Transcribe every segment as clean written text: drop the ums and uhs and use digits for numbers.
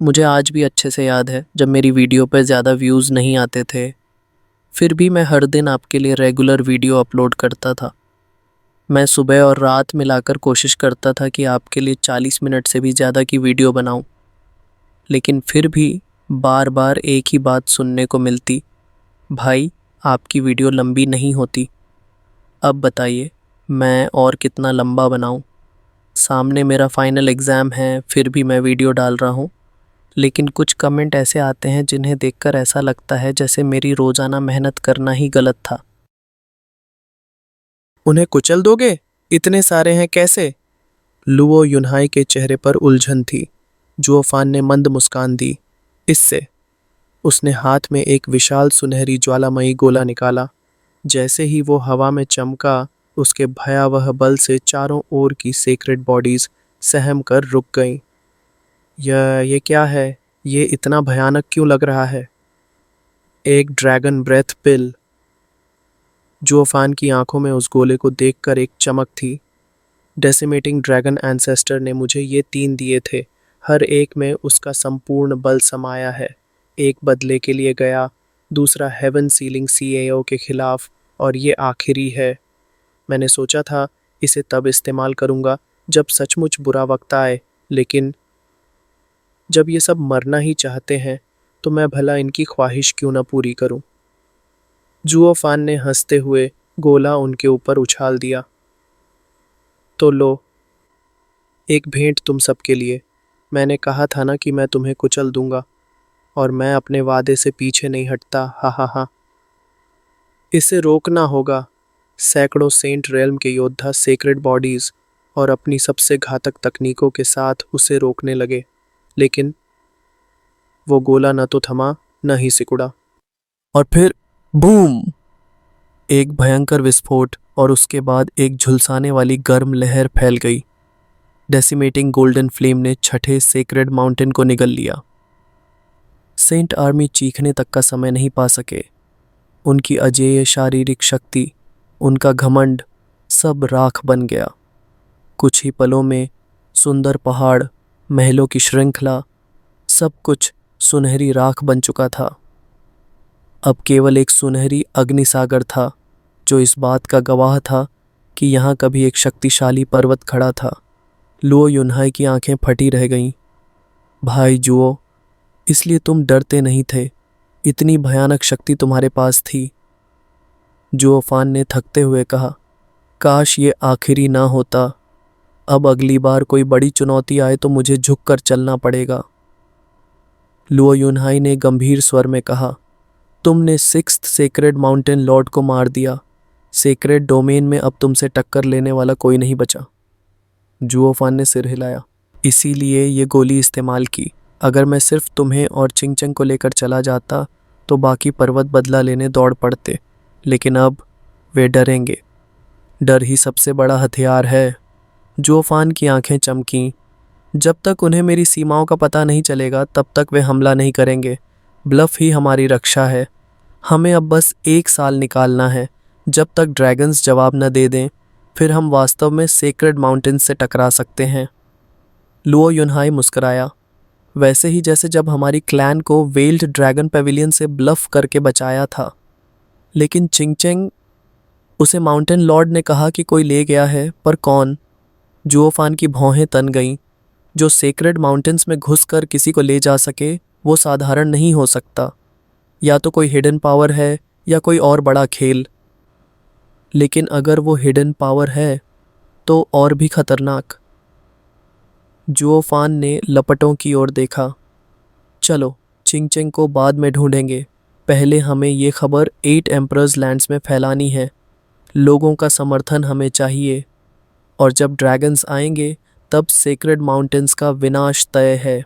मुझे आज भी अच्छे से याद है जब मेरी वीडियो पर ज़्यादा व्यूज़ नहीं आते थे। फिर भी मैं हर दिन आपके लिए रेगुलर वीडियो अपलोड करता था। मैं सुबह और रात मिलाकर कोशिश करता था कि आपके लिए 40 मिनट से भी ज़्यादा की वीडियो बनाऊं। लेकिन फिर भी बार बार एक ही बात सुनने को मिलती, भाई आपकी वीडियो लंबी नहीं होती। अब बताइए मैं और कितना लंबा बनाऊं? सामने मेरा फाइनल एग्ज़ाम है फिर भी मैं वीडियो डाल रहा हूं। लेकिन कुछ कमेंट ऐसे आते हैं जिन्हें देखकर ऐसा लगता है जैसे मेरी रोजाना मेहनत करना ही गलत था। उन्हें कुचल दोगे? इतने सारे हैं कैसे? लुओ युनहाई के चेहरे पर उलझन थी। जुओफान ने मंद मुस्कान दी। इससे उसने हाथ में एक विशाल सुनहरी ज्वालामयी गोला निकाला। जैसे ही वो हवा में चमका, उसके भयावह बल से चारों ओर की सेक्रेड बॉडीज सहम कर रुक गईं। ये क्या है? ये इतना भयानक क्यों लग रहा है? एक ड्रैगन ब्रेथ पिल। जुओफान की आंखों में उस गोले को देखकर एक चमक थी। डेसिमेटिंग ड्रैगन एंसेस्टर ने मुझे ये 3 दिए थे। हर एक में उसका संपूर्ण बल समाया है। एक बदले के लिए गया, दूसरा हेवन सीलिंग सीएओ के खिलाफ, और ये आखिरी है। मैंने सोचा था इसे तब इस्तेमाल करूंगा जब सचमुच बुरा वक्त आए, लेकिन जब ये सब मरना ही चाहते हैं तो मैं भला इनकी ख्वाहिश क्यों ना पूरी करूं। जुओफान ने हंसते हुए गोला उनके ऊपर उछाल दिया। तो लो, एक भेंट तुम सबके लिए। मैंने कहा था ना कि मैं तुम्हें कुचल दूंगा, और मैं अपने वादे से पीछे नहीं हटता। हा हा हा। इसे रोकना होगा। सैकड़ों सेंट रेल्म के योद्धा सेक्रेड बॉडीज और अपनी सबसे घातक तकनीकों के साथ उसे रोकने लगे, लेकिन वो गोला न तो थमा, न ही सिकुड़ा। और फिर बूम! एक भयंकर विस्फोट, और उसके बाद एक झुलसाने वाली गर्म लहर फैल गई। डेसिमेटिंग गोल्डन फ्लेम ने छठे सेक्रेड माउंटेन को निगल लिया। सेंट आर्मी चीखने तक का समय नहीं पा सके। उनकी अजेय शारीरिक शक्ति, उनका घमंड, सब राख बन गया। कुछ ही पलों में सुंदर पहाड़, महलों की श्रृंखला, सब कुछ सुनहरी राख बन चुका था। अब केवल एक सुनहरी अग्निसागर था जो इस बात का गवाह था कि यहाँ कभी एक शक्तिशाली पर्वत खड़ा था। लुओ युनहाई की आंखें फटी रह गईं। भाई जुओ, इसलिए तुम डरते नहीं थे? इतनी भयानक शक्ति तुम्हारे पास थी। जुओफान ने थकते हुए कहा, काश ये आखिरी ना होता। अब अगली बार कोई बड़ी चुनौती आए तो मुझे झुककर चलना पड़ेगा। लुओ युनहाई ने गंभीर स्वर में कहा, तुमने सिक्स्थ सेक्रेड माउंटेन लॉर्ड को मार दिया। सेक्रेड डोमेन में अब तुमसे टक्कर लेने वाला कोई नहीं बचा। जुओफान ने सिर हिलाया। इसीलिए ये गोली इस्तेमाल की। अगर मैं सिर्फ तुम्हें और चिंगचंग को लेकर चला जाता तो बाकी पर्वत बदला लेने दौड़ पड़ते, लेकिन अब वे डरेंगे। डर ही सबसे बड़ा हथियार है। जुओफान की आंखें चमकीं। जब तक उन्हें मेरी सीमाओं का पता नहीं चलेगा तब तक वे हमला नहीं करेंगे। ब्लफ ही हमारी रक्षा है। हमें अब बस 1 साल निकालना है। जब तक ड्रैगन्स जवाब न दे दें, फिर हम वास्तव में सेक्रेड माउंटेन्स से टकरा सकते हैं। लुओ युनहाई मुस्कुराया, वैसे ही जैसे जब हमारी क्लैन को वेल्ड ड्रैगन पेविलियन से ब्लफ करके बचाया था। लेकिन चिंगचेंग, उसे माउंटेन लॉर्ड ने कहा कि कोई ले गया है, पर कौन? जुओफान की भौहें तन गईं। जो सेक्रेड माउंटेन्स में घुसकर किसी को ले जा सके वो साधारण नहीं हो सकता। या तो कोई हिडन पावर है या कोई और बड़ा खेल। लेकिन अगर वो हिडन पावर है तो और भी खतरनाक। जुओफान ने लपटों की ओर देखा। चलो, चिंगचेंग को बाद में ढूंढेंगे। पहले हमें ये खबर 8 एम्परर्स लैंड्स में फैलानी है। लोगों का समर्थन हमें चाहिए, और जब ड्रैगन्स आएंगे तब सेक्रेड माउंटेन्स का विनाश तय है।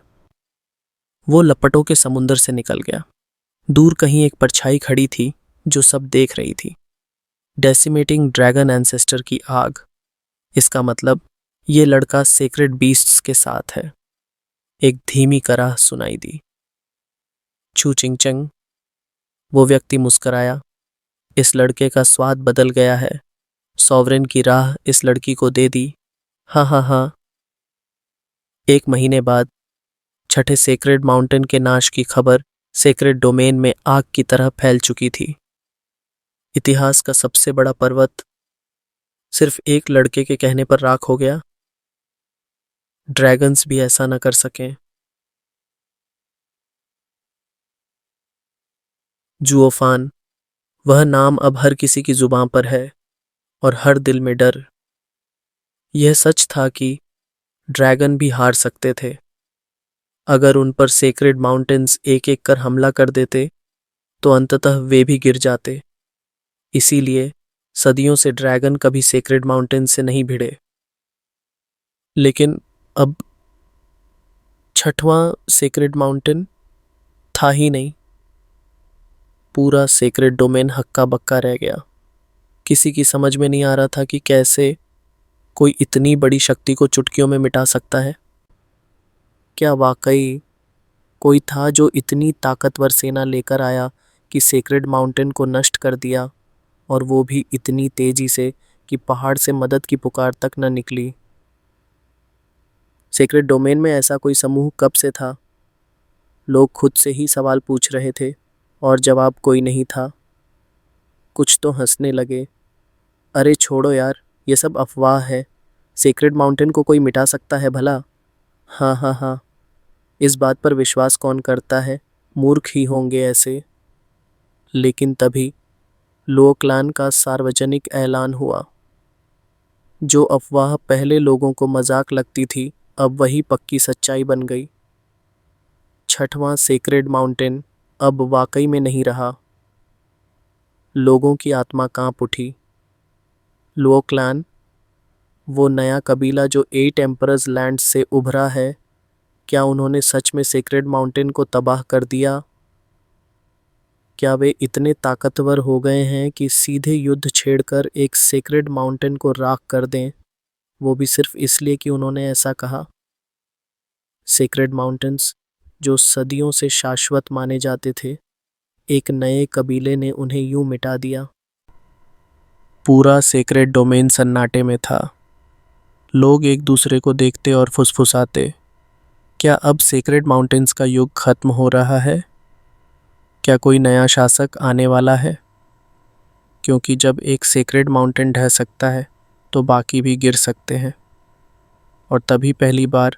वो लपटों के समुंदर से निकल गया। दूर कहीं एक परछाई खड़ी थी जो सब देख रही थी। डेसिमेटिंग ड्रैगन एंसेस्टर की आग। इसका मतलब ये लड़का सेक्रेड बीस्ट्स के साथ है। एक धीमी कराह सुनाई दी। छू चिंगचंग। वो व्यक्ति मुस्कराया। इस लड़के का स्वाद बदल गया है। सॉवरेन की राह इस लड़की को दे दी। हाँ हाँ हाँ। 1 महीने बाद छठे सेक्रेड माउंटेन के नाश की खबर सेक्रेड डोमेन में आग की तरह फैल चुकी थी। इतिहास का सबसे बड़ा पर्वत सिर्फ एक लड़के के कहने पर राख हो गया। ड्रैगन्स भी ऐसा न कर सकें। जुओफान, वह नाम अब हर किसी की जुबां पर है और हर दिल में डर। यह सच था कि ड्रैगन भी हार सकते थे। अगर उन पर सेक्रेड माउंटेन्स एक एक कर हमला कर देते तो अंततः वे भी गिर जाते। इसीलिए सदियों से ड्रैगन कभी सेक्रेड माउंटेन से नहीं भिड़े। लेकिन अब छठवां सेक्रेड माउंटेन था ही नहीं। पूरा सेक्रेड डोमेन हक्का बक्का रह गया। किसी की समझ में नहीं आ रहा था कि कैसे कोई इतनी बड़ी शक्ति को चुटकियों में मिटा सकता है। क्या वाकई कोई था जो इतनी ताकतवर सेना लेकर आया कि सेक्रेड माउंटेन को नष्ट कर दिया, और वो भी इतनी तेजी से कि पहाड़ से मदद की पुकार तक न निकली। सेक्रेड डोमेन में ऐसा कोई समूह कब से था? लोग खुद से ही सवाल पूछ रहे थे और जवाब कोई नहीं था। कुछ तो हंसने लगे। अरे छोड़ो यार, ये सब अफवाह है। सेक्रेड माउंटेन को कोई मिटा सकता है भला? हाँ हाँ हाँ, इस बात पर विश्वास कौन करता है? मूर्ख ही होंगे ऐसे। लेकिन तभी लो क्लान का सार्वजनिक ऐलान हुआ। जो अफवाह पहले लोगों को मजाक लगती थी, अब वही पक्की सच्चाई बन गई। छठवां सेक्रेड माउंटेन अब वाकई में नहीं रहा। लोगों की आत्मा कांप उठी। लो क्लान, वो नया कबीला जो 8 एम्परर्स लैंड से उभरा है, क्या उन्होंने सच में सेक्रेड माउंटेन को तबाह कर दिया? क्या वे इतने ताकतवर हो गए हैं कि सीधे युद्ध छेड़कर एक सेक्रेड माउंटेन को राख कर दें, वो भी सिर्फ इसलिए कि उन्होंने ऐसा कहा? सेक्रेड माउंटेन्स जो सदियों से शाश्वत माने जाते थे, एक नए कबीले ने उन्हें यूं मिटा दिया। पूरा सेक्रेड डोमेन सन्नाटे में था। लोग एक दूसरे को देखते और फुसफुसाते। क्या अब सेक्रेड माउंटेन्स का युग खत्म हो रहा है? क्या कोई नया शासक आने वाला है? क्योंकि जब एक सेक्रेड माउंटेन ढह सकता है तो बाकी भी गिर सकते हैं। और तभी पहली बार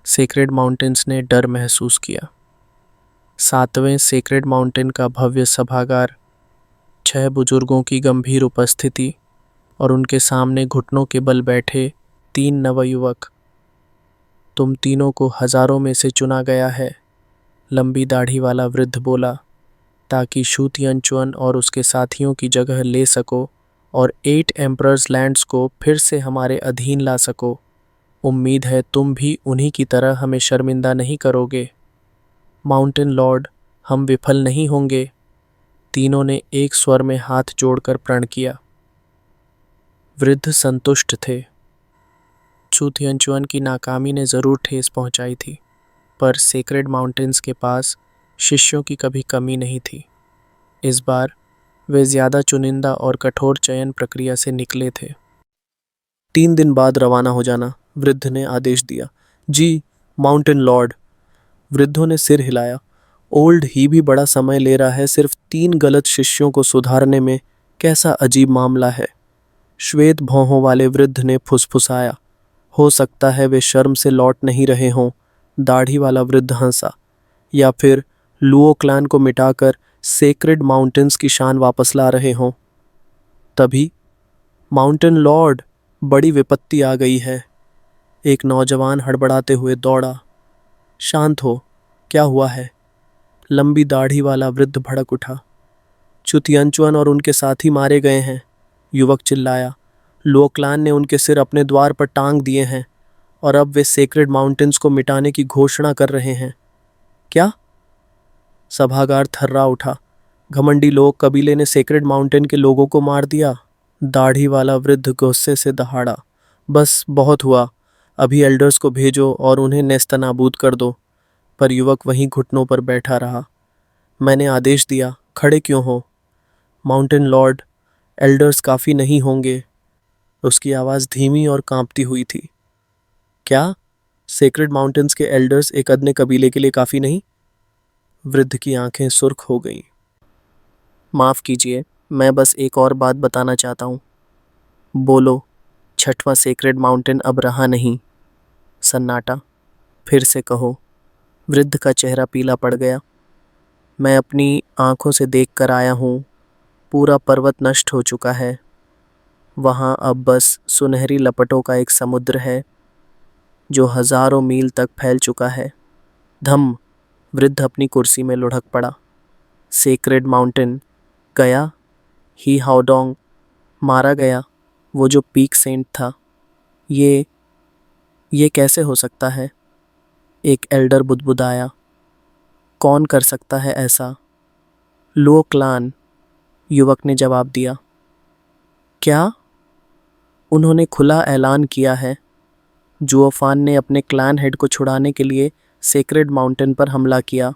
सेक्रेड माउंटेन्स ने डर महसूस किया। 7वें सेक्रेड माउंटेन का भव्य सभागार, 6 बुजुर्गों की गंभीर उपस्थिति और उनके सामने घुटनों के बल बैठे 3 नवयुवक। तुम तीनों को हजारों में से चुना गया है, लंबी दाढ़ी वाला वृद्ध बोला, ताकि शू तियानचुन और उसके साथियों की जगह ले सको और 8 एम्परर्स लैंड्स को फिर से हमारे अधीन ला सको। उम्मीद है तुम भी उन्हीं की तरह हमें शर्मिंदा नहीं करोगे। माउंटेन लॉर्ड, हम विफल नहीं होंगे। तीनों ने एक स्वर में हाथ जोड़कर प्रण किया। वृद्ध संतुष्ट थे। शू तियानचुन की नाकामी ने जरूर ठेस पहुंचाई थी, पर सेक्रेड माउंटेन्स के पास शिष्यों की कभी कमी नहीं थी। इस बार वे ज्यादा चुनिंदा और कठोर चयन प्रक्रिया से निकले थे। 3 दिन बाद रवाना हो जाना, वृद्ध ने आदेश दिया। जी माउंटेन लॉर्ड, वृद्धों ने सिर हिलाया। ओल्ड ही भी बड़ा समय ले रहा है, सिर्फ 3 गलत शिष्यों को सुधारने में कैसा अजीब मामला है। श्वेत भौहों वाले वृद्ध ने फुसफुसाया। हो सकता है वे शर्म से लौट नहीं रहे हों। दाढ़ी वाला वृद्ध हंसा। या फिर लुओ क्लान को मिटाकर सेक्रेड माउंटेन्स की शान वापस ला रहे हों। तभी माउंटेन लॉर्ड, बड़ी विपत्ति आ गई है। एक नौजवान हड़बड़ाते हुए दौड़ा। शांत हो, क्या हुआ है? लंबी दाढ़ी वाला वृद्ध भड़क उठा। शू तियानचुन और उनके साथी मारे गए हैं, युवक चिल्लाया। लुओ क्लान ने उनके सिर अपने द्वार पर टांग दिए हैं और अब वे सेक्रेड माउंटेन्स को मिटाने की घोषणा कर रहे हैं। क्या? सभागार थर्रा उठा। घमंडी लोग कबीले ने सेक्रेड माउंटेन के लोगों को मार दिया। दाढ़ी वाला वृद्ध गुस्से से दहाड़ा। बस बहुत हुआ, अभी एल्डर्स को भेजो और उन्हें नेस्तनाबूद कर दो। पर युवक वहीं घुटनों पर बैठा रहा। मैंने आदेश दिया, खड़े क्यों हो? माउंटेन लॉर्ड, एल्डर्स काफ़ी नहीं होंगे। उसकी आवाज़ धीमी और कांपती हुई थी। क्या? सेक्रेड माउंटेन्स के एल्डर्स एक अदने कबीले के लिए काफ़ी नहीं? वृद्ध की आंखें सुर्ख हो गईं। माफ़ कीजिए, मैं बस एक और बात बताना चाहता हूँ। बोलो। छठवां सेक्रेड माउंटेन अब रहा नहीं। सन्नाटा। फिर से कहो। वृद्ध का चेहरा पीला पड़ गया। मैं अपनी आंखों से देख कर आया हूँ। पूरा पर्वत नष्ट हो चुका है। वहाँ अब बस सुनहरी लपटों का एक समुद्र है जो हजारों मील तक फैल चुका है। धम्म। वृद्ध अपनी कुर्सी में लुढ़क पड़ा। सेक्रेड माउंटेन गया? ही हाओडोंग मारा गया? वो जो पीक सेंट था? ये कैसे हो सकता है? एक एल्डर बुदबुदाया। कौन कर सकता है ऐसा? लो क्लान, युवक ने जवाब दिया। क्या? उन्होंने खुला ऐलान किया है। जुओफान ने अपने क्लैन हेड को छुड़ाने के लिए सेक्रेड माउंटेन पर हमला किया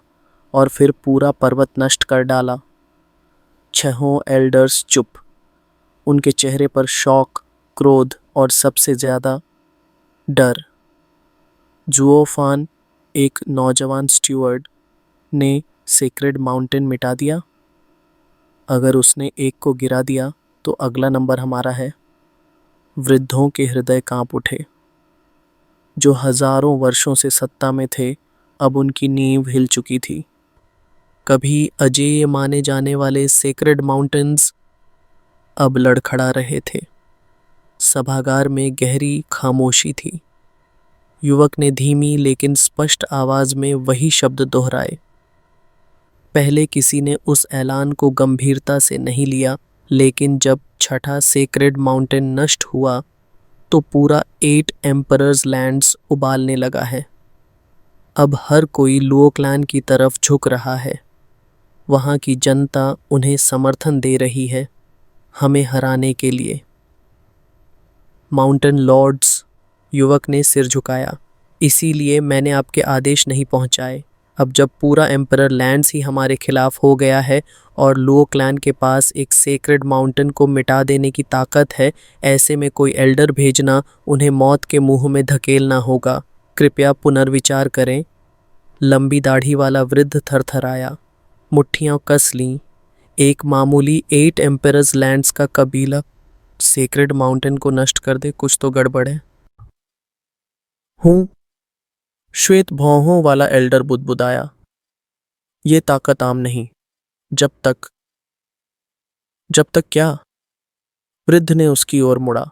और फिर पूरा पर्वत नष्ट कर डाला। छहों एल्डर्स चुप। उनके चेहरे पर शौक, क्रोध और सबसे ज़्यादा डर। जुओफान, एक नौजवान स्ट्यूअर्ड, ने सेक्रेड माउंटेन मिटा दिया? अगर उसने एक को गिरा दिया तो अगला नंबर हमारा है। वृद्धों के हृदय कांप उठे। जो हजारों वर्षों से सत्ता में थे, अब उनकी नींव हिल चुकी थी। कभी अजेय माने जाने वाले सेक्रेड माउंटेन्स अब लड़खड़ा रहे थे। सभागार में गहरी खामोशी थी। युवक ने धीमी लेकिन स्पष्ट आवाज में वही शब्द दोहराए। पहले किसी ने उस ऐलान को गंभीरता से नहीं लिया, लेकिन जब छठा सेक्रेड माउंटेन नष्ट हुआ तो पूरा 8 एम्परर्स लैंड्स उबालने लगा है। अब हर कोई लुओ क्लैन की तरफ झुक रहा है। वहाँ की जनता उन्हें समर्थन दे रही है, हमें हराने के लिए। माउंटेन लॉर्ड्स, युवक ने सिर झुकाया, इसीलिए मैंने आपके आदेश नहीं पहुंचाए। अब जब पूरा एम्परर लैंड्स ही हमारे खिलाफ हो गया है और लुओ क्लैन के पास एक सेक्रेड माउंटेन को मिटा देने की ताकत है, ऐसे में कोई एल्डर भेजना उन्हें मौत के मुंह में धकेलना होगा। कृपया पुनर्विचार करें। लंबी दाढ़ी वाला वृद्ध थरथराया, मुट्ठियां कस लीं। एक मामूली 8 एम्परर्स लैंड्स का कबीला सेक्रेड माउंटेन को नष्ट कर दे, कुछ तो गड़बड़ है। हूँ। श्वेत भौहों वाला एल्डर बुदबुदाया। ये ताकत आम नहीं। जब तक क्या? वृद्ध ने उसकी ओर मुड़ा।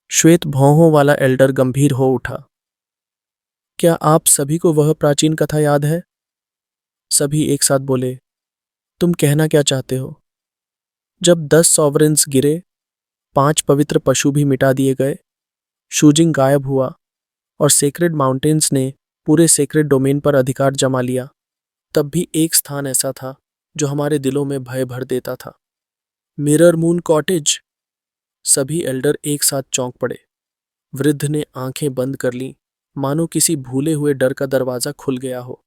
श्वेत भौहों वाला एल्डर गंभीर हो उठा। क्या आप सभी को वह प्राचीन कथा याद है? सभी एक साथ बोले। तुम कहना क्या चाहते हो? जब 10 सॉवरेन्स गिरे, 5 पवित्र पशु भी मिटा दिए गए, शूजिंग गायब हुआ और सेक्रेड माउंटेन्स ने पूरे सेक्रेड डोमेन पर अधिकार जमा लिया, तब भी एक स्थान ऐसा था जो हमारे दिलों में भय भर देता था। Mirror moon cottage. सभी एल्डर एक साथ चौंक पड़े। वृद्ध ने आंखें बंद कर लीं, मानो किसी भूले हुए डर का दरवाजा खुल गया हो।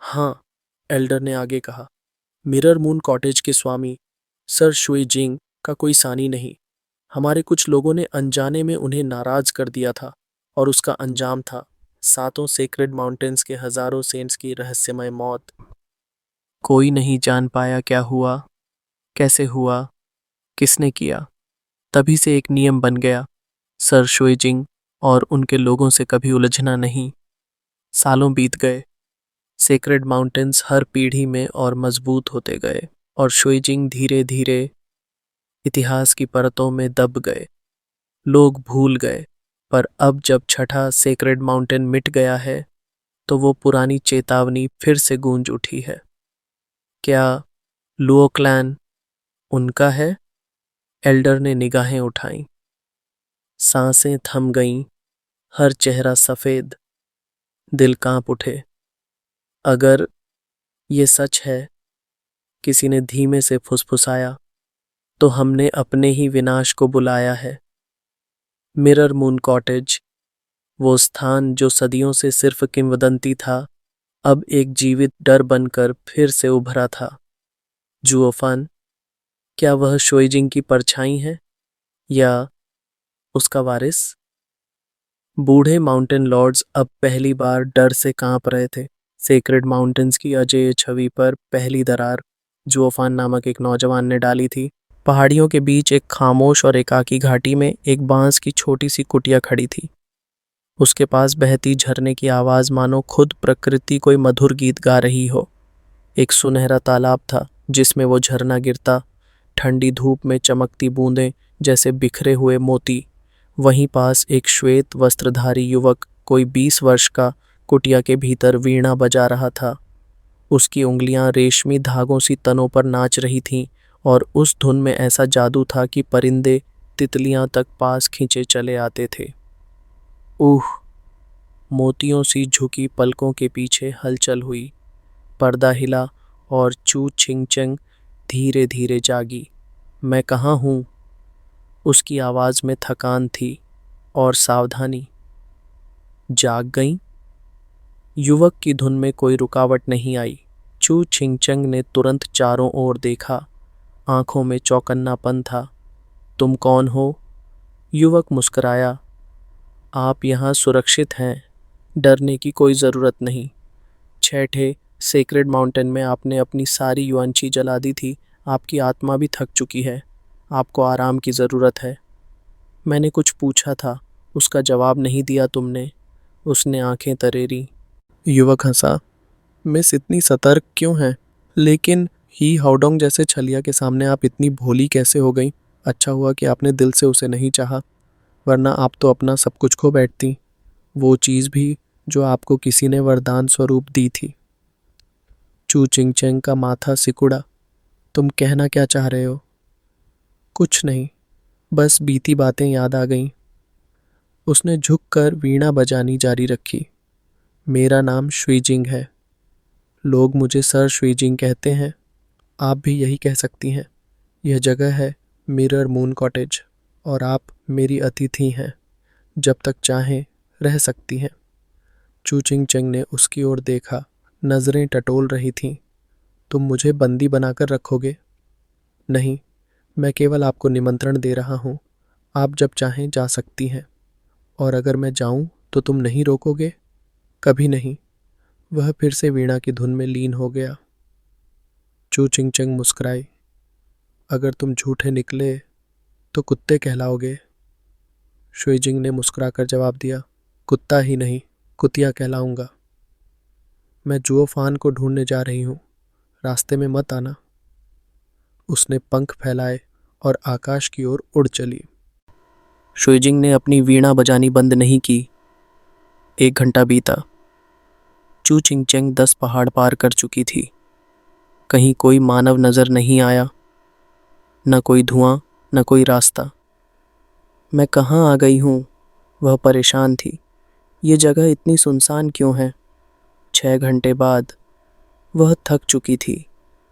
हाँ, एल्डर ने आगे कहा, मिरर मून कॉटेज के स्वामी सर शुई जिंग का कोई सानी नहीं। हमारे कुछ लोगों ने अनजाने में उन्हें नाराज कर दिया था और उसका अंजाम था 7 सेक्रेड माउंटेन्स के हजारों सेंट्स की रहस्यमय मौत। कोई नहीं जान पाया क्या हुआ, कैसे हुआ, किसने किया। तभी से एक नियम बन गया, सर शुइजिंग और उनके लोगों से कभी उलझना नहीं। सालों बीत गए। सेक्रेड माउंटेन्स हर पीढ़ी में और मजबूत होते गए और शुइजिंग धीरे धीरे इतिहास की परतों में दब गए। लोग भूल गए, पर अब जब छठा सेक्रेड माउंटेन मिट गया है तो वो पुरानी चेतावनी फिर से गूंज उठी है। क्या लुओ क्लैन उनका है? एल्डर ने निगाहें उठाईं। सांसें थम गईं, हर चेहरा सफेद। दिल कांप उठे। अगर ये सच है, किसी ने धीमे से फुसफुसाया, तो हमने अपने ही विनाश को बुलाया है। मिरर मून कॉटेज, वो स्थान जो सदियों से सिर्फ किंवदंती था, अब एक जीवित डर बनकर फिर से उभरा था। जुओफान, क्या वह शुइजिंग की परछाई है या उसका वारिस? बूढ़े माउंटेन लॉर्ड्स अब पहली बार डर से कांप रहे थे। सेक्रेड माउंटेन्स की अजेय छवि पर पहली दरार जुओफान नामक एक नौजवान ने डाली थी। पहाड़ियों के बीच एक खामोश और एकाकी घाटी में एक बांस की छोटी सी कुटिया खड़ी थी। उसके पास बहती झरने की आवाज मानो खुद प्रकृति कोई मधुर गीत गा रही हो। एक सुनहरा तालाब था जिसमें वो झरना गिरता, ठंडी धूप में चमकती बूंदें जैसे बिखरे हुए मोती। वहीं पास एक श्वेत वस्त्रधारी युवक कोई 20 वर्ष का कुटिया के भीतर वीणा बजा रहा था। उसकी उंगलियां रेशमी धागों सी तनों पर नाच रही थीं और उस धुन में ऐसा जादू था कि परिंदे तितलियां तक पास खींचे चले आते थे। ऊह! मोतियों सी झुकी पलकों के पीछे हलचल हुई, पर्दा हिला और चू छिंगचंग धीरे धीरे जागी। मैं कहाँ हूँ? उसकी आवाज में थकान थी और सावधानी। जाग गई? युवक की धुन में कोई रुकावट नहीं आई। चू छिंगचंग ने तुरंत चारों ओर देखा, आंखों में चौकन्नापन था। तुम कौन हो? युवक मुस्कुराया। आप यहाँ सुरक्षित हैं, डरने की कोई ज़रूरत नहीं। छठे सेक्रेड माउंटेन में आपने अपनी सारी युआंची जला दी थी, आपकी आत्मा भी थक चुकी है, आपको आराम की ज़रूरत है। मैंने कुछ पूछा था, उसका जवाब नहीं दिया तुमने। उसने आंखें तरेरी। युवक हंसा। मिस इतनी सतर्क क्यों हैं? लेकिन ही हाउडोंग जैसे छलिया के सामने आप इतनी भोली कैसे हो गई? अच्छा हुआ कि आपने दिल से उसे नहीं चाहा, वरना आप तो अपना सब कुछ खो बैठती, वो चीज़ भी जो आपको किसी ने वरदान स्वरूप दी थी। चू चिंगचेंग का माथा सिकुड़ा। तुम कहना क्या चाह रहे हो? कुछ नहीं, बस बीती बातें याद आ गईं। उसने झुककर वीणा बजानी जारी रखी। मेरा नाम शुइजिंग है, लोग मुझे सर शुइजिंग कहते हैं। आप भी यही कह सकती हैं। यह जगह है मिरर मून कॉटेज और आप मेरी अतिथि हैं। जब तक चाहें रह सकती हैं। चू चिंगचेंग ने उसकी ओर देखा, नजरें टटोल रही थीं। तुम मुझे बंदी बनाकर रखोगे? नहीं, मैं केवल आपको निमंत्रण दे रहा हूँ। आप जब चाहें जा सकती हैं। और अगर मैं जाऊं तो तुम नहीं रोकोगे? कभी नहीं। वह फिर से वीणा की धुन में लीन हो गया। चू चिंगचेंग मुस्कुराई। अगर तुम झूठे निकले तो कुत्ते कहलाओगे। शुइजिंग ने मुस्कुराकर जवाब दिया। कुत्ता ही नहीं, कुतिया कहलाऊंगा। मैं जुओफान को ढूंढने जा रही हूँ, रास्ते में मत आना। उसने पंख फैलाए और आकाश की ओर उड़ चली। शुइजिंग ने अपनी वीणा बजानी बंद नहीं की। 1 घंटा बीता। चू चिंगचेंग 10 पहाड़ पार कर चुकी थी। कहीं कोई मानव नजर नहीं आया, न कोई धुआं, न कोई रास्ता। मैं कहाँ आ गई हूँ? वह परेशान थी। ये जगह इतनी सुनसान क्यों है? 6 घंटे बाद वह थक चुकी थी।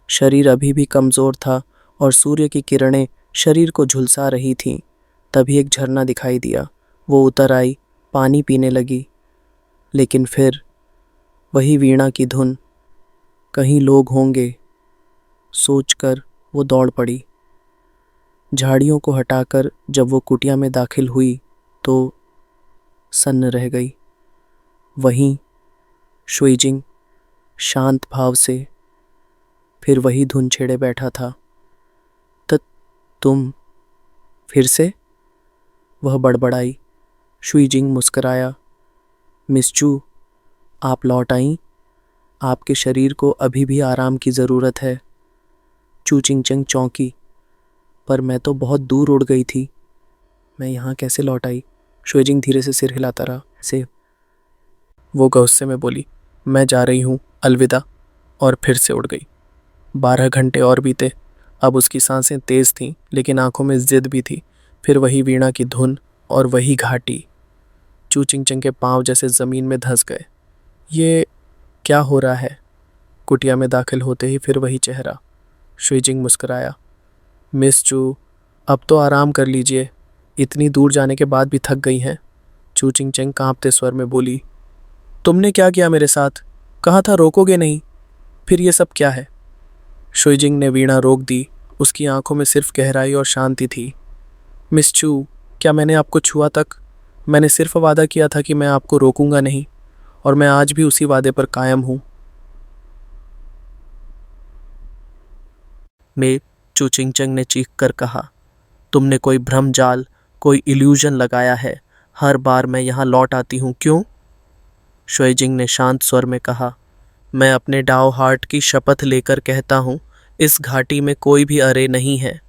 शरीर अभी भी कमज़ोर था और सूर्य की किरणें शरीर को झुलसा रही थीं। तभी एक झरना दिखाई दिया। वो उतर आई, पानी पीने लगी। लेकिन फिर वही वीणा की धुन। कहीं लोग होंगे, सोचकर वो दौड़ पड़ी। झाड़ियों को हटाकर जब वो कुटिया में दाखिल हुई तो सन्न रह गई। वहीं शुइजिंग शांत भाव से फिर वही धुन छेड़े बैठा था। तुम फिर से? वह बड़बड़ाई। शुइजिंग मुस्कराया। मिस चू, आप लौट आईं। आपके शरीर को अभी भी आराम की ज़रूरत है। चू चिंगचेंग चौंकी। पर मैं तो बहुत दूर उड़ गई थी। मैं यहाँ कैसे लौट आई? शुइजिंग धीरे से सिर हिलाता रहा। से वो गुस्से में बोली, मैं जा रही हूँ, अलविदा। और फिर से उड़ गई। 12 घंटे और बीते। अब उसकी सांसें तेज थीं, लेकिन आंखों में जिद भी थी। फिर वही वीणा की धुन और वही घाटी। चू चिंगचेंग के पांव जैसे जमीन में धंस गए। ये क्या हो रहा है? कुटिया में दाखिल होते ही फिर वही चेहरा। शुइजिंग मुस्कुराया। मिस चू, अब तो आराम कर लीजिए, इतनी दूर जाने के बाद भी थक गई हैं। चू चिंगचेंग कांपते स्वर में बोली। तुमने क्या किया मेरे साथ? कहा था रोकोगे नहीं, फिर ये सब क्या है? शुइजिंग ने वीणा रोक दी। उसकी आंखों में सिर्फ गहराई और शांति थी। मिस चू, क्या मैंने आपको छुआ तक? मैंने सिर्फ वादा किया था कि मैं आपको रोकूंगा नहीं, और मैं आज भी उसी वादे पर कायम हूं। मैं चूचिंगचंग ने चीख कर कहा, तुमने कोई भ्रमजाल, कोई इल्यूजन लगाया है। हर बार मैं यहाँ लौट आती हूँ, क्यों? शुइजिंग ने शांत स्वर में कहा, मैं अपने डाओ हार्ट की शपथ लेकर कहता हूँ, इस घाटी में कोई भी अरे नहीं है।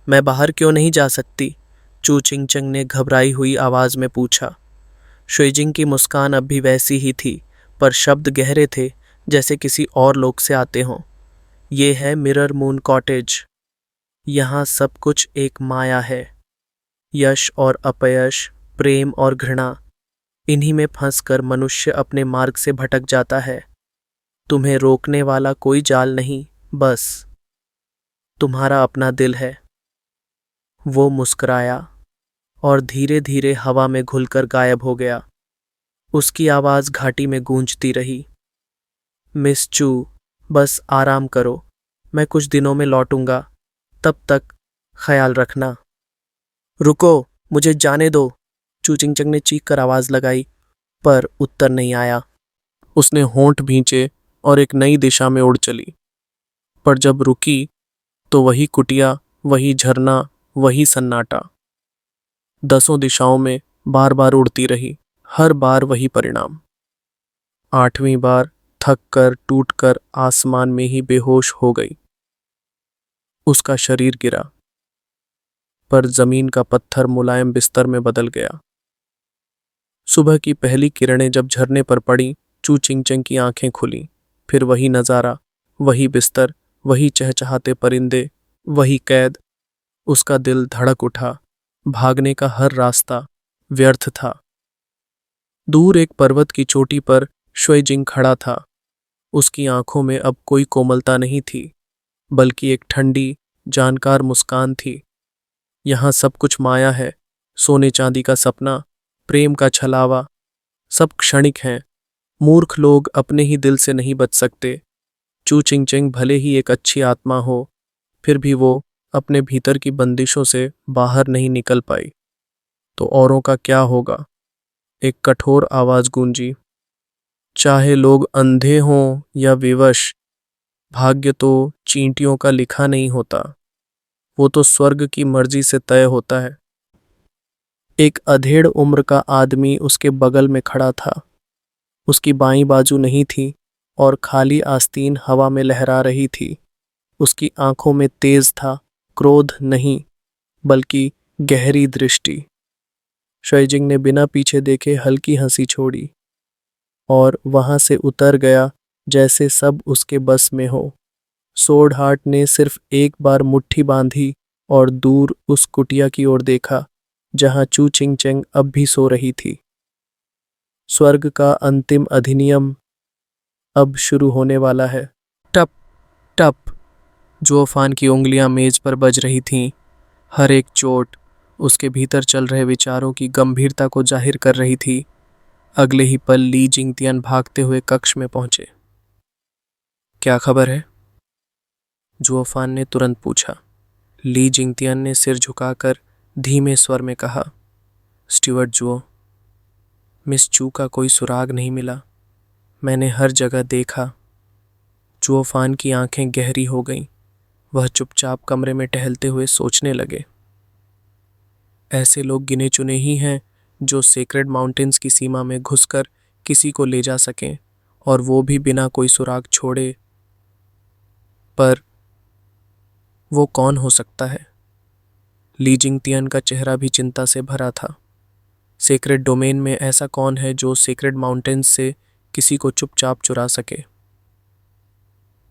मैं बाहर क्यों नहीं जा सकती? चू चिंगचंग ने घबराई हुई आवाज में पूछा। शुइजिंग की मुस्कान अब भी वैसी ही थी, पर शब्द गहरे थे, जैसे किसी और लोग से आते हों। ये है मिरर मून कॉटेज। यहाँ सब कुछ एक माया है। यश और अपयश, प्रेम और घृणा, इन्हीं में फंसकर मनुष्य अपने मार्ग से भटक जाता है। तुम्हें रोकने वाला कोई जाल नहीं, बस तुम्हारा अपना दिल है। वो मुस्कुराया और धीरे धीरे हवा में घुलकर गायब हो गया। उसकी आवाज घाटी में गूंजती रही, मिस चू, बस आराम करो, मैं कुछ दिनों में लौटूंगा, तब तक ख्याल रखना। रुको, मुझे जाने दो, चू चिंगचंग ने चीख कर आवाज लगाई, पर उत्तर नहीं आया। उसने होंठ भींचे और एक नई दिशा में उड़ चली, पर जब रुकी तो वही कुटिया, वही झरना, वही सन्नाटा। दसों दिशाओं में बार बार उड़ती रही, हर बार वही परिणाम। आठवीं बार थक कर टूट कर आसमान में ही बेहोश हो गई। उसका शरीर गिरा, पर जमीन का पत्थर मुलायम बिस्तर में बदल गया। सुबह की पहली किरणें जब झरने पर पड़ी, चू चिंगचंग की आंखें खुली। फिर वही नजारा, वही बिस्तर, वही चहचहाते परिंदे, वही कैद। उसका दिल धड़क उठा। भागने का हर रास्ता व्यर्थ था। दूर एक पर्वत की चोटी पर शुइजिंग खड़ा था। उसकी आंखों में अब कोई कोमलता नहीं थी, बल्कि एक ठंडी, जानकार मुस्कान थी। यहाँ सब कुछ माया है, सोने चांदी का सपना, प्रेम का छलावा, सब क्षणिक हैं। मूर्ख लोग अपने ही दिल से नहीं बच सकते। चू चिंगचेंग भले ही एक अच्छी आत्मा हो, फिर भी वो अपने भीतर की बंदिशों से बाहर नहीं निकल पाई। तो औरों का क्या होगा? एक कठोर आवाज गूंजी, चाहे लोग अंधे हों या विवश, भाग्य तो चींटियों का लिखा नहीं होता, वो तो स्वर्ग की मर्जी से तय होता है। एक अधेड़ उम्र का आदमी उसके बगल में खड़ा था। उसकी बाईं बाजू नहीं थी और खाली आस्तीन हवा में लहरा रही थी। उसकी आंखों में तेज था, क्रोध नहीं, बल्कि गहरी दृष्टि। शुइजिंग ने बिना पीछे देखे हल्की हंसी छोड़ी और वहां से उतर गया, जैसे सब उसके बस में हो। सोड हार्ट ने सिर्फ एक बार मुट्ठी बांधी और दूर उस कुटिया की ओर देखा, जहां चू चिंगचेंग अब भी सो रही थी। स्वर्ग का अंतिम अधिनियम अब शुरू होने वाला है। टप टप, जोफान की उंगलियां मेज पर बज रही थीं। हर एक चोट उसके भीतर चल रहे विचारों की गंभीरता को जाहिर कर रही थी। अगले ही पल ली जिंगतियान भागते हुए कक्ष में पहुंचे। क्या खबर है? जुओफान ने तुरंत पूछा। ली जिंगतियान ने सिर झुकाकर धीमे स्वर में कहा, स्टीवर्ट जुओ, मिस चू का कोई सुराग नहीं मिला। मैंने हर जगह देखा। जुओफान की आंखें गहरी हो गईं। वह चुपचाप कमरे में टहलते हुए सोचने लगे। ऐसे लोग गिने चुने ही हैं जो सेक्रेड माउंटेन्स की सीमा में घुसकर किसी को ले जा सकें, और वो भी बिना कोई सुराग छोड़े। पर वो कौन हो सकता है? ली जिंगतियान का चेहरा भी चिंता से भरा था। सेक्रेड डोमेन में ऐसा कौन है जो सेक्रेड माउंटेन्स से किसी को चुपचाप चुरा सके?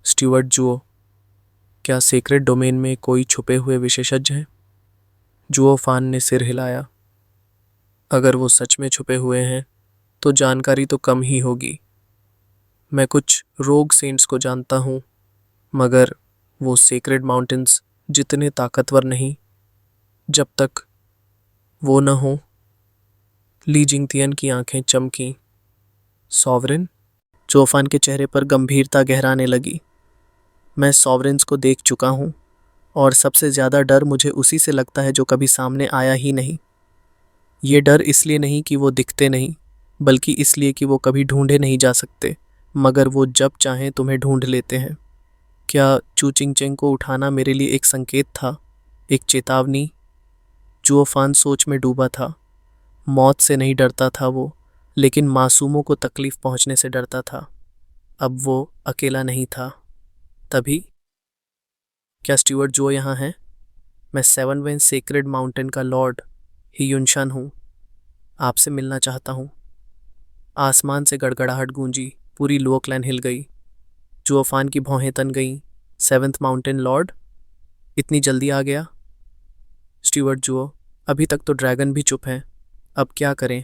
स्टीवर्ट जुओ, क्या सेक्रेड डोमेन में कोई छुपे हुए विशेषज्ञ हैं? जुओफान ने सिर हिलाया। अगर वो सच में छुपे हुए हैं तो जानकारी तो कम ही होगी। मैं कुछ रोग सेंट्स को जानता हूँ, मगर वो सेक्रेड माउंटेन्स जितने ताकतवर नहीं, जब तक वो न हो। ली जिंगतियन की आंखें चमकीं। सॉवरेन? जोफान के चेहरे पर गंभीरता गहराने लगी। मैं सॉवरेन्स को देख चुका हूँ, और सबसे ज्यादा डर मुझे उसी से लगता है जो कभी सामने आया ही नहीं। ये डर इसलिए नहीं कि वो दिखते नहीं, बल्कि इसलिए कि वो कभी ढूंढे नहीं जा सकते, मगर वो जब चाहें तुम्हें ढूंढ लेते हैं। क्या चू चिंग चैंग को उठाना मेरे लिए एक संकेत था, एक चेतावनी? जुओफान सोच में डूबा था। मौत से नहीं डरता था वो, लेकिन मासूमों को तकलीफ पहुंचने से डरता था। अब वो अकेला नहीं था। तभी, क्या स्टीवर्ट जुओ यहाँ है? मैं 7 वें सेक्रेड माउंटेन का लॉर्ड ही युनशान हूँ। आपसे मिलना चाहता हूँ। आसमान से गड़गड़ाहट गूंजी, पूरी लुओ क्लैन हिल गई। जुओफान की भौहें तन गईं। 7th माउंटेन लॉर्ड, इतनी जल्दी आ गया? स्टीवर्ट जुओ, अभी तक तो ड्रैगन भी चुप हैं। अब क्या करें?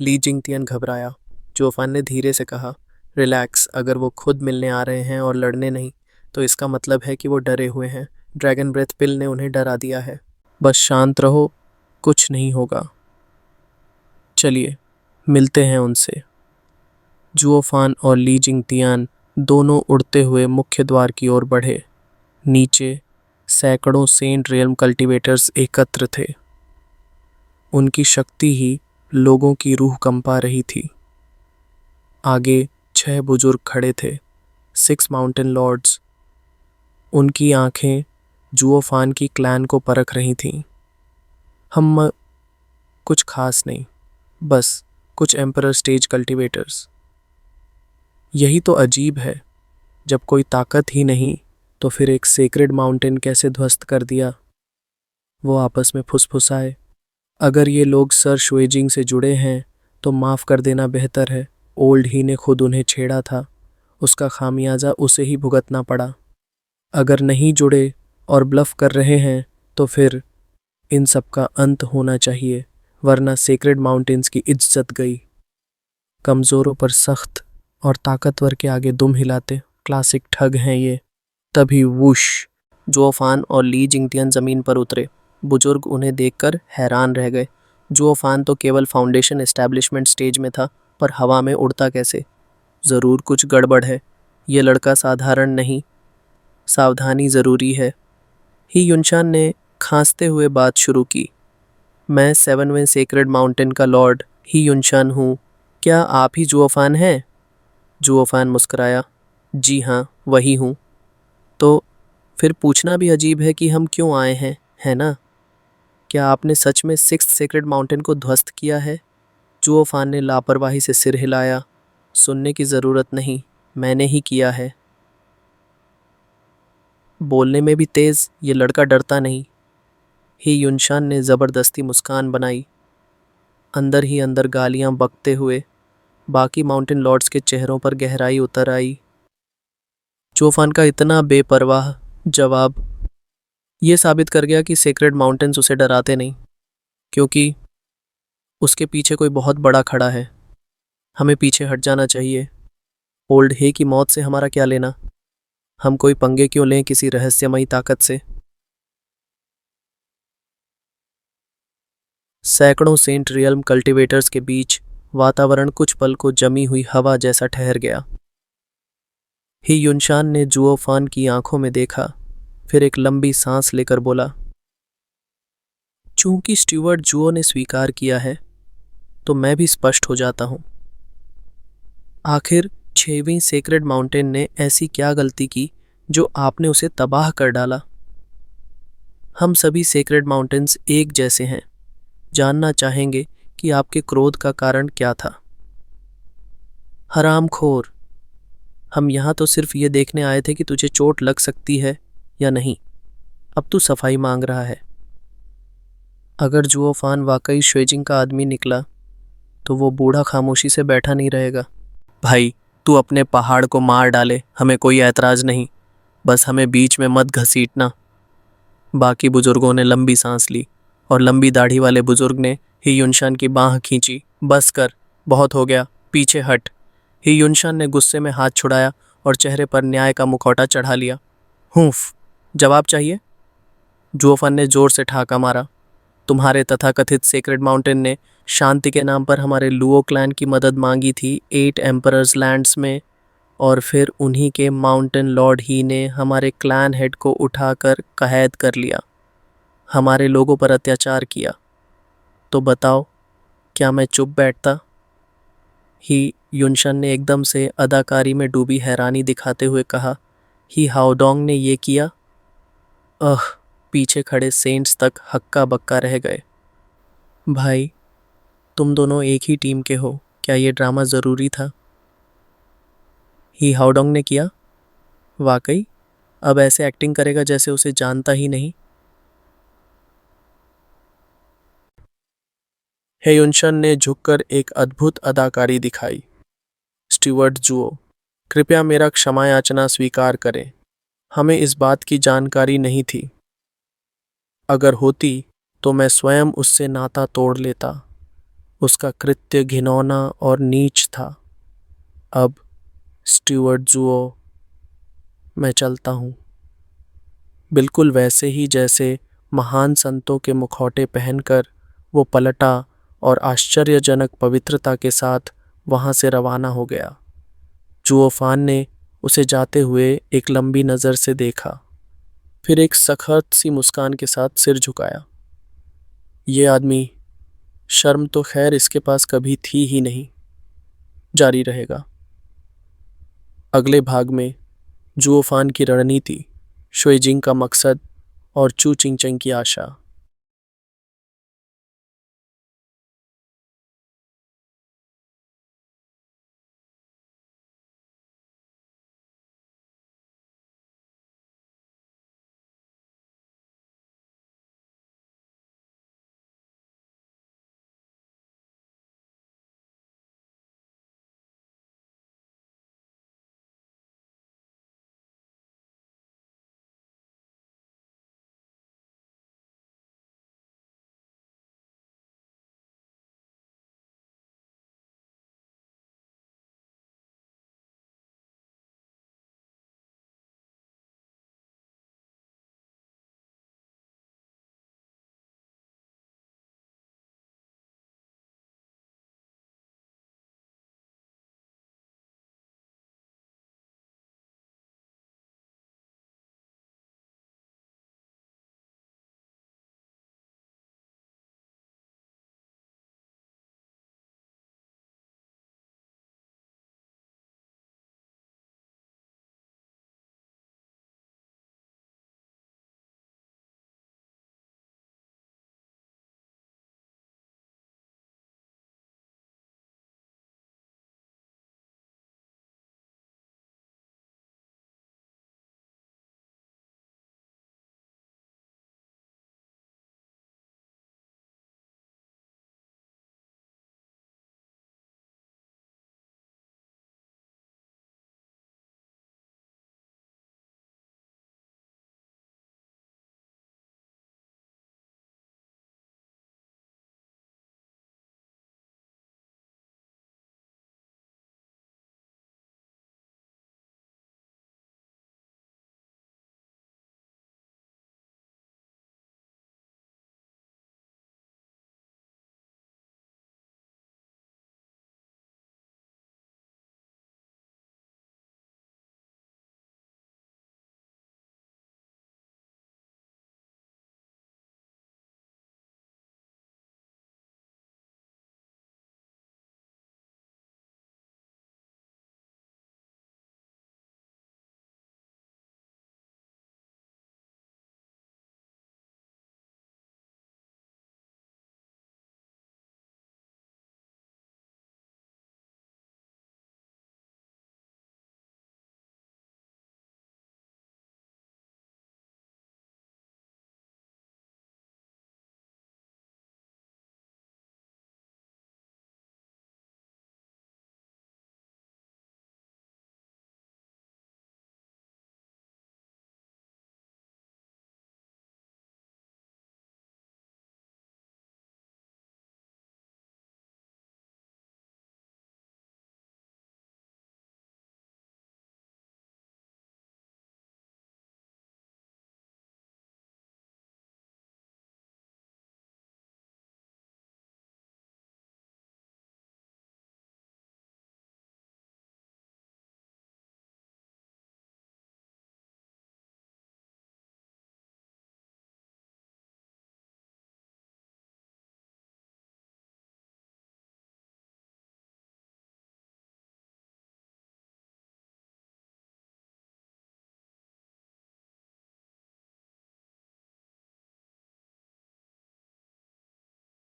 ली जिंगतियन घबराया। जुओफान ने धीरे से कहा, रिलैक्स, अगर वो खुद मिलने आ रहे हैं और लड़ने नहीं, तो इसका मतलब है कि वो डरे हुए हैं। ड्रैगन ब्रेथ पिल ने उन्हें डरा दिया है। बस शांत रहो, कुछ नहीं होगा। चलिए, मिलते हैं उनसे। जुओफान और ली जिंगतियान दोनों उड़ते हुए मुख्य द्वार की ओर बढ़े। नीचे सैकड़ों सेंट रियल्म कल्टीवेटर्स एकत्र थे। उनकी शक्ति ही लोगों की रूह कंपा रही थी। आगे 6 बुजुर्ग खड़े थे, 6 माउंटेन लॉर्ड्स। उनकी आंखें जुओफान की क्लैन को परख रही थीं। हम कुछ खास नहीं, बस कुछ एम्परर स्टेज कल्टीवेटर्स। यही तो अजीब है, जब कोई ताकत ही नहीं, तो फिर एक सेक्रेड माउंटेन कैसे ध्वस्त कर दिया? वो आपस में फुसफुसाए, अगर ये लोग सर शुएजिंग से जुड़े हैं तो माफ़ कर देना बेहतर है। ओल्ड ही ने खुद उन्हें छेड़ा था, उसका खामियाजा उसे ही भुगतना पड़ा। अगर नहीं जुड़े और ब्लफ कर रहे हैं तो फिर इन सब का अंत होना चाहिए, वरना सेक्रेड माउंटेन्स की इज्जत गई। कमज़ोरों पर सख्त और ताकतवर के आगे दुम हिलाते क्लासिक ठग हैं ये। तभी वुश, जुओफान और ली जिंगतियन ज़मीन पर उतरे। बुजुर्ग उन्हें देखकर हैरान रह गए। जुओफान तो केवल फाउंडेशन एस्टैब्लिशमेंट स्टेज में था, पर हवा में उड़ता कैसे? ज़रूर कुछ गड़बड़ है। ये लड़का साधारण नहीं, सावधानी ज़रूरी है। ही युनशान ने खांसते हुए बात शुरू की। मैं 7वें सेक्रेड माउंटेन का लॉर्ड ही युनशान हूँ। क्या आप ही जुओफान हैं? जुओफान मुस्कुराया, जी हाँ, वही हूँ। तो फिर पूछना भी अजीब है कि हम क्यों आए हैं, है ना? क्या आपने सच में 6th सेक्रेड माउंटेन को ध्वस्त किया है? जुओफान ने लापरवाही से सिर हिलाया। सुनने की ज़रूरत नहीं, मैंने ही किया है। बोलने में भी तेज़, ये लड़का डरता नहीं। ही युनशान ने ज़बरदस्ती मुस्कान बनाई। अंदर ही अंदर गालियां बकते हुए बाकी माउंटेन लॉर्ड्स के चेहरों पर गहराई उतर आई। जुओफान का इतना बेपरवाह जवाब ये साबित कर गया कि सेक्रेड माउंटेन्स उसे डराते नहीं, क्योंकि उसके पीछे कोई बहुत बड़ा खड़ा है। हमें पीछे हट जाना चाहिए। ओल्ड हे की मौत से हमारा क्या लेना? हम कोई पंगे क्यों लें किसी रहस्यमयी ताकत से? सैकड़ों सेंट रियल्म कल्टीवेटर्स के बीच वातावरण कुछ पल को जमी हुई हवा जैसा ठहर गया। ही युनशान ने जुओफान की आंखों में देखा, फिर एक लंबी सांस लेकर बोला, चूंकि स्टीवर्ट जुओ ने स्वीकार किया है, तो मैं भी स्पष्ट हो जाता हूं। आखिर 6वीं सेक्रेड माउंटेन ने ऐसी क्या गलती की जो आपने उसे तबाह कर डाला? हम सभी सेक्रेड माउंटेन्स एक जैसे हैं। जानना चाहेंगे कि आपके क्रोध का कारण क्या था। हरामखोर, हम यहाँ तो सिर्फ ये देखने आए थे कि तुझे चोट लग सकती है या नहीं। अब तू सफाई मांग रहा है। अगर जुओफान वाकई श्वेजिंग का आदमी निकला, तो वो बूढ़ा खामोशी से बैठा नहीं रहेगा। भाई, तू अपने पहाड़ को मार डाले, हमें कोई ऐतराज़ नहीं, बस हमें बीच में मत घसीटना। बाकी बुजुर्गों ने लंबी सांस ली और लंबी दाढ़ी वाले बुजुर्ग ने ही युनशान की बाँह खींची। बस कर, बहुत हो गया, पीछे हट। ही युनशान ने गुस्से में हाथ छुड़ाया और चेहरे पर न्याय का मुखौटा चढ़ा लिया। हूफ, जवाब चाहिए? जुओफान ने जोर से ठाका मारा। तुम्हारे तथाकथित सेक्रेड माउंटेन ने शांति के नाम पर हमारे लुओ क्लैन की मदद मांगी थी 8 एम्परर्स लैंड्स में, और फिर उन्हीं के माउंटेन लॉर्ड ही ने हमारे क्लैन हेड को उठाकर कैद कर लिया, हमारे लोगों पर अत्याचार किया। तो बताओ, क्या मैं चुप बैठता? ही युनशन ने एकदम से अदाकारी में डूबी हैरानी दिखाते हुए कहा। ही हाओडोंग ने ये किया? अह, पीछे खड़े सेंट्स तक हक्का बक्का रह गए। भाई, तुम दोनों एक ही टीम के हो, क्या ये ड्रामा ज़रूरी था? ही हाओडोंग ने किया? वाकई? अब ऐसे एक्टिंग करेगा जैसे उसे जानता ही नहीं। हेयुनशन ने झुककर एक अद्भुत अदाकारी दिखाई। स्टीवर्ट जुओ, कृपया मेरा क्षमा याचना स्वीकार करें। हमें इस बात की जानकारी नहीं थी। अगर होती तो मैं स्वयं उससे नाता तोड़ लेता। उसका कृत्य घिनौना और नीच था। अब स्टीवर्ट जुओ, मैं चलता हूँ। बिल्कुल वैसे ही जैसे महान संतों के मुखौटे पहनकर वो पलटा और आश्चर्यजनक पवित्रता के साथ वहां से रवाना हो गया। जुओफान ने उसे जाते हुए एक लंबी नज़र से देखा, फिर एक सखत सी मुस्कान के साथ सिर झुकाया। ये आदमी, शर्म तो खैर इसके पास कभी थी ही नहीं। जारी रहेगा। अगले भाग में जुओफान की रणनीति, शुइजिंग का मकसद और चू चिंगचेंग की आशा।